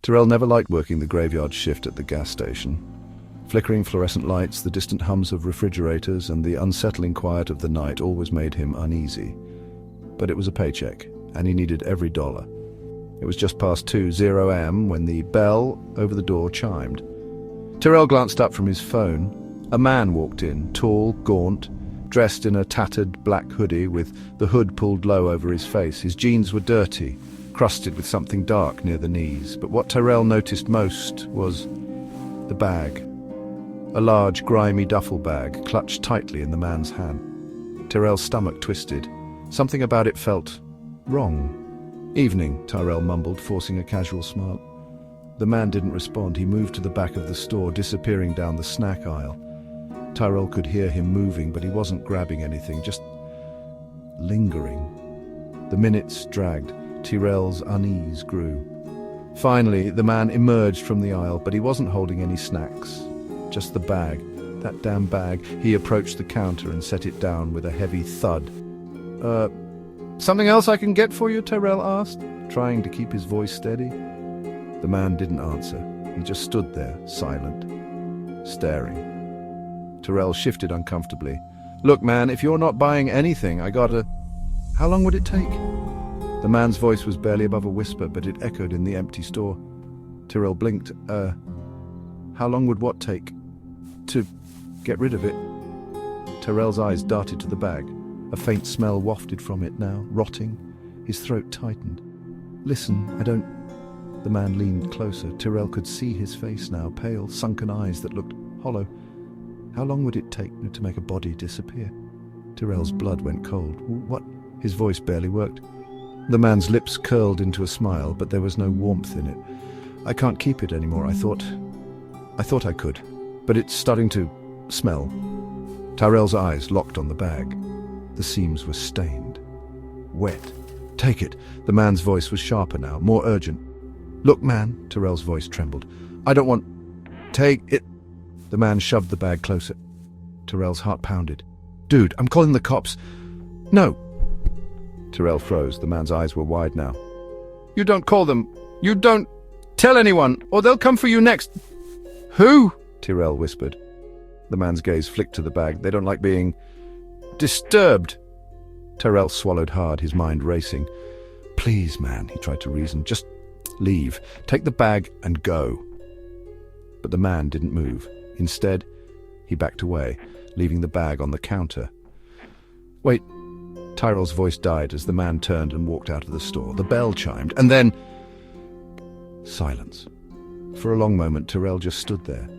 Tyrell never liked working the graveyard shift at the gas station. Flickering fluorescent lights, the distant hums of refrigerators, and the unsettling quiet of the night always made him uneasy. But it was a paycheck, and he needed every dollar. It was just past 2:00 a.m. when the bell over the door chimed. Tyrell glanced up from his phone. A man walked in, tall, gaunt, dressed in a tattered black hoodie with the hood pulled low over his face. His jeans were dirty, crusted with something dark near the knees. But what Tyrell noticed most was the bag. A large, grimy duffel bag clutched tightly in the man's hand. Tyrell's stomach twisted. Something about it felt wrong. "Evening," Tyrell mumbled, forcing a casual smile. The man didn't respond. He moved to the back of the store, disappearing down the snack aisle. Tyrell could hear him moving, but he wasn't grabbing anything, just lingering. The minutes dragged. Tyrell's unease grew. Finally, the man emerged from the aisle, but he wasn't holding any snacks. Just the bag. That damn bag. He approached the counter and set it down with a heavy thud. Something else I can get for you?" Tyrell asked, trying to keep his voice steady. The man didn't answer. He just stood there, silent, staring. Tyrell shifted uncomfortably. "Look, man, if you're not buying anything, I gotta... How long would it take?" The man's voice was barely above a whisper, but it echoed in the empty store. Tyrell blinked. How long would what take? To get rid of it?" Tyrell's eyes darted to the bag. A faint smell wafted from it now, rotting. His throat tightened. "Listen, I don't..." The man leaned closer. Tyrell could see his face now, pale, sunken eyes that looked hollow. "How long would it take to make a body disappear?" Tyrell's blood went cold. "What?" His voice barely worked. The man's lips curled into a smile, but there was no warmth in it. "I can't keep it anymore. I thought I could, but it's starting to smell." Tyrell's eyes locked on the bag. The seams were stained. "Wet. Take it." The man's voice was sharper now, more urgent. "Look, man," Tyrell's voice trembled. "I don't want... Take it." The man shoved the bag closer. Tyrell's heart pounded. "Dude, I'm calling the cops." "No." Tyrell froze. The man's eyes were wide now. "You don't call them. You don't tell anyone, or they'll come for you next." "Who?" Tyrell whispered. The man's gaze flicked to the bag. "They don't like being disturbed." Tyrell swallowed hard, his mind racing. "Please, man," he tried to reason. "Just leave. Take the bag and go." But the man didn't move. Instead, he backed away, leaving the bag on the counter. "Wait." Tyrell's voice died as the man turned and walked out of the store. The bell chimed, and then... silence. For a long moment, Tyrell just stood there.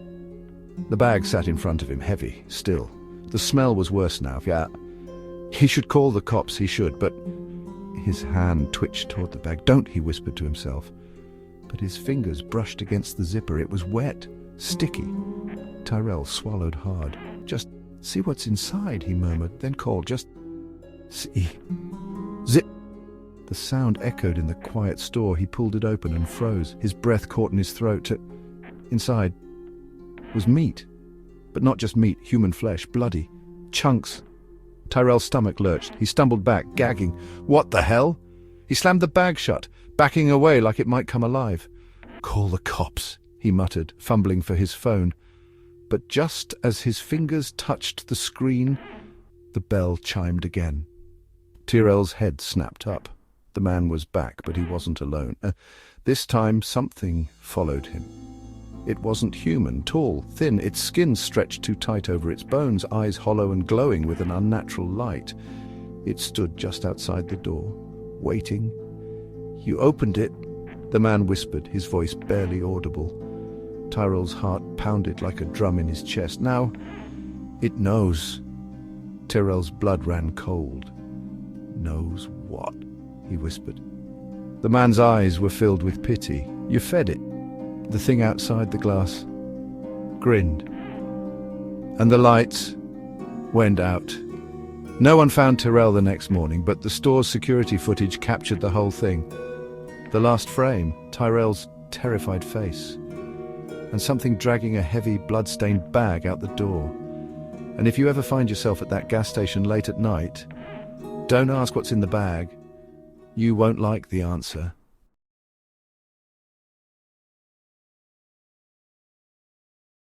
The bag sat in front of him, heavy, still. The smell was worse now. Yeah, he should call the cops, he should, but... His hand twitched toward the bag. "Don't," he whispered to himself. But his fingers brushed against the zipper. It was wet, sticky. Tyrell swallowed hard. "Just see what's inside," he murmured, then called, "Just see." Zip! The sound echoed in the quiet store. He pulled it open and froze. His breath caught in his throat. Inside was meat. But not just meat, human flesh, bloody. Chunks. Tyrell's stomach lurched. He stumbled back, gagging. "What the hell?" He slammed the bag shut, backing away like it might come alive. "Call the cops," he muttered, fumbling for his phone. But just as his fingers touched the screen, the bell chimed again. Tyrell's head snapped up. The man was back, but he wasn't alone. This time something followed him. It wasn't human, tall, thin, its skin stretched too tight over its bones, eyes hollow and glowing with an unnatural light. It stood just outside the door, waiting. "You opened it," the man whispered, his voice barely audible. Tyrell's heart pounded like a drum in his chest. "Now, it knows." Tyrell's blood ran cold. "Knows what?" he whispered. The man's eyes were filled with pity. "You fed it." The thing outside the glass grinned. And the lights went out. No one found Tyrell the next morning, but the store's security footage captured the whole thing. The last frame, Tyrell's terrified face, and something dragging a heavy, blood-stained bag out the door. And if you ever find yourself at that gas station late at night, don't ask what's in the bag. You won't like the answer.